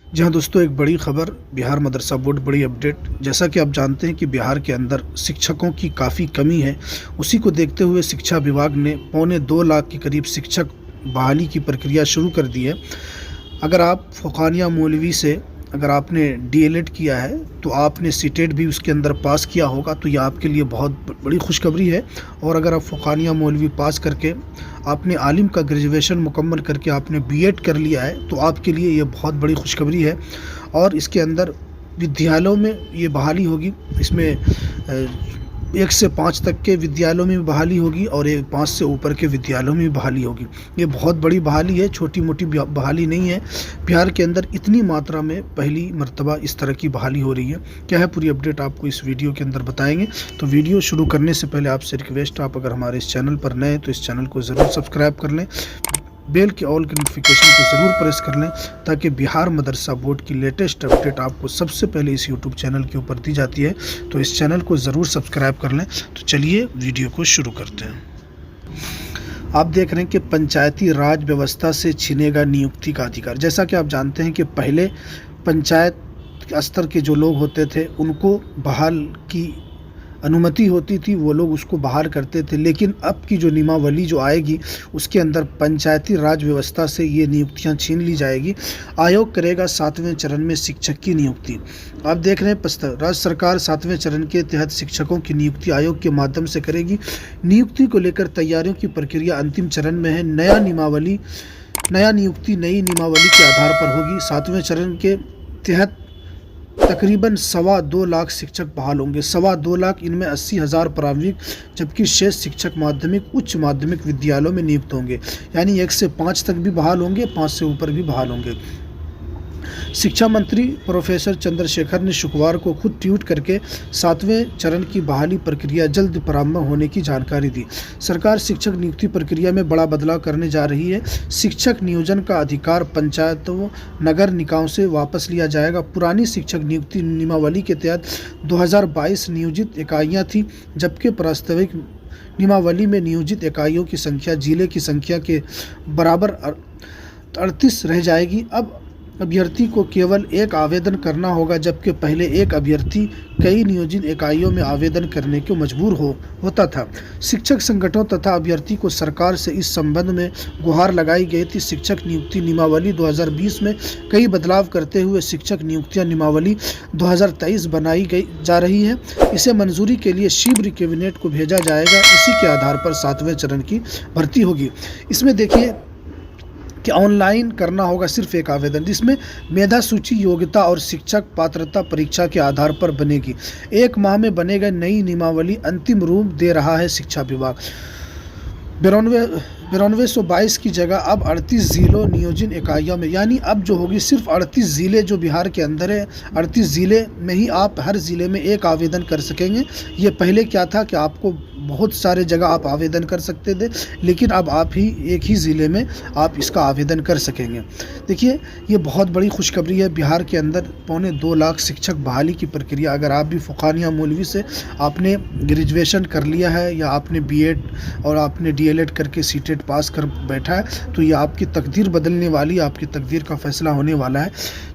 जी हाँ दोस्तों, एक बड़ी खबर बिहार मदरसा बोर्ड, बड़ी अपडेट। जैसा कि आप जानते हैं कि बिहार के अंदर शिक्षकों की काफ़ी कमी है। उसी को देखते हुए शिक्षा विभाग ने 2.25 लाख के करीब शिक्षक बहाली की प्रक्रिया शुरू कर दी है। अगर आप फ़ोकानिया मौलवी से अगर आपने डीएलएड किया है तो आपने सीटेट भी उसके अंदर पास किया होगा, तो ये आपके लिए बहुत बड़ी खुशखबरी है। और अगर आप फ़ोकानिया मौलवी पास करके आपने आलिम का ग्रेजुएशन मुकम्मल करके आपने बीएड कर लिया है तो आपके लिए ये बहुत बड़ी खुशखबरी है। और इसके अंदर विद्यालयों में ये बहाली होगी। इसमें 1 से 5 तक के विद्यालयों में भी बहाली होगी और 5 से ऊपर के विद्यालयों में भी बहाली होगी। ये बहुत बड़ी बहाली है, छोटी-मोटी बहाली नहीं है। बिहार के अंदर इतनी मात्रा में पहली मर्तबा इस तरह की बहाली हो रही है। क्या है पूरी अपडेट आपको इस वीडियो के अंदर बताएँगे। तो वीडियो शुरू करने से पहले आपसे रिक्वेस्ट, आप अगर हमारे इस चैनल पर नए हैं तो इस चैनल को ज़रूर सब्सक्राइब कर लें। बेल के ऑल के नोटिफिकेशन को ज़रूर प्रेस कर लें ताकि बिहार मदरसा बोर्ड की लेटेस्ट अपडेट आपको सबसे पहले इस यूट्यूब चैनल के ऊपर दी जाती है। तो इस चैनल को ज़रूर सब्सक्राइब कर लें। तो चलिए वीडियो को शुरू करते हैं। आप देख रहे हैं कि पंचायती राज व्यवस्था से छीनेगा नियुक्ति का अधिकार। जैसा कि आप जानते हैं कि पहले पंचायत स्तर के जो लोग होते थे उनको बहाल की अनुमति होती थी, वो लोग उसको बहाल करते थे। लेकिन अब की जो नियमावली जो आएगी उसके अंदर पंचायती राज व्यवस्था से ये नियुक्तियां छीन ली जाएगी। आयोग करेगा 7वें चरण में शिक्षक की नियुक्ति। आप देख रहे हैं राज्य सरकार 7वें चरण के तहत शिक्षकों की नियुक्ति आयोग के माध्यम से करेगी। नियुक्ति को लेकर तैयारियों की प्रक्रिया अंतिम चरण में है। नई नियुक्ति नई नियमावली के आधार पर होगी। 7वें चरण के तहत तकरीबन 2.25 लाख शिक्षक बहाल होंगे। 2.25 लाख, इनमें 80,000 प्रारंभिक जबकि शेष शिक्षक माध्यमिक उच्च माध्यमिक विद्यालयों में नियुक्त होंगे। यानी 1 से 5 तक भी बहाल होंगे, 5 से ऊपर भी बहाल होंगे। शिक्षा मंत्री प्रोफेसर चंद्रशेखर ने शुक्रवार को खुद ट्वीट करके 7वें चरण की बहाली प्रक्रिया जल्द प्रारंभ होने की जानकारी दी। सरकार शिक्षक नियुक्ति प्रक्रिया में बड़ा बदलाव करने जा रही है। शिक्षक नियोजन का अधिकार पंचायतों नगर निकायों से वापस लिया जाएगा। पुरानी शिक्षक नियुक्ति नियमावली के तहत 2022 नियोजित इकाइयाँ थीं, जबकि वास्तविक नियमावली में नियोजित इकाइयों की संख्या जिले की संख्या के बराबर 38 रह जाएगी। अब अभ्यर्थी को केवल एक आवेदन करना होगा, जबकि पहले एक अभ्यर्थी कई नियोजित इकाइयों में आवेदन करने को मजबूर होता था। शिक्षक संगठनों तथा अभ्यर्थी को सरकार से इस संबंध में गुहार लगाई गई थी। शिक्षक नियुक्ति नियमावली 2020 में कई बदलाव करते हुए शिक्षक नियुक्तियां नियमावली 2023 बनाई जा रही है। इसे मंजूरी के लिए शीघ्र कैबिनेट को भेजा जाएगा। इसी के आधार पर 7वें चरण की भर्ती होगी। इसमें देखिए कि ऑनलाइन करना होगा सिर्फ एक आवेदन, जिसमें मेधा सूची, योग्यता और शिक्षक पात्रता परीक्षा के आधार पर बनेगी। 1 माह में बनेगा। नई नियमावली अंतिम रूप दे रहा है शिक्षा विभाग। 9222 की जगह अब 38 जिलों नियोजन इकाइयों में, यानी अब जो होगी सिर्फ 38 ज़िले जो बिहार के अंदर है, 38 ज़िले में ही आप हर ज़िले में एक आवेदन कर सकेंगे। ये पहले क्या था कि आपको बहुत सारे जगह आप आवेदन कर सकते थे, लेकिन अब आप ही एक ही ज़िले में आप इसका आवेदन कर सकेंगे। देखिए ये बहुत बड़ी खुशखबरी है। बिहार के अंदर 2.25 लाख शिक्षक बहाली की प्रक्रिया, अगर आप भी फ़ोकानिया मौलवी से आपने ग्रेजुएशन कर लिया है या आपने बीएड और आपने डीएलएड करके सीटेट पास कर बैठा है तो ये आपकी तकदीर बदलने वाली, आपकी तकदीर का फैसला होने वाला है।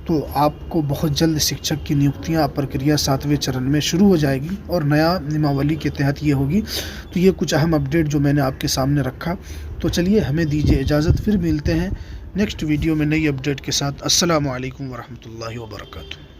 तो आपको बहुत जल्द शिक्षक की नियुक्तियां प्रक्रिया 7वें चरण में शुरू हो जाएगी और नया नियमावली के तहत ये होगी। तो ये कुछ अहम अपडेट जो मैंने आपके सामने रखा। तो चलिए हमें दीजिए इजाज़त, फिर मिलते हैं नेक्स्ट वीडियो में नई अपडेट के साथ। अस्सलामु अलैकुम वरहमतुल्लाहि वबरकातुहू।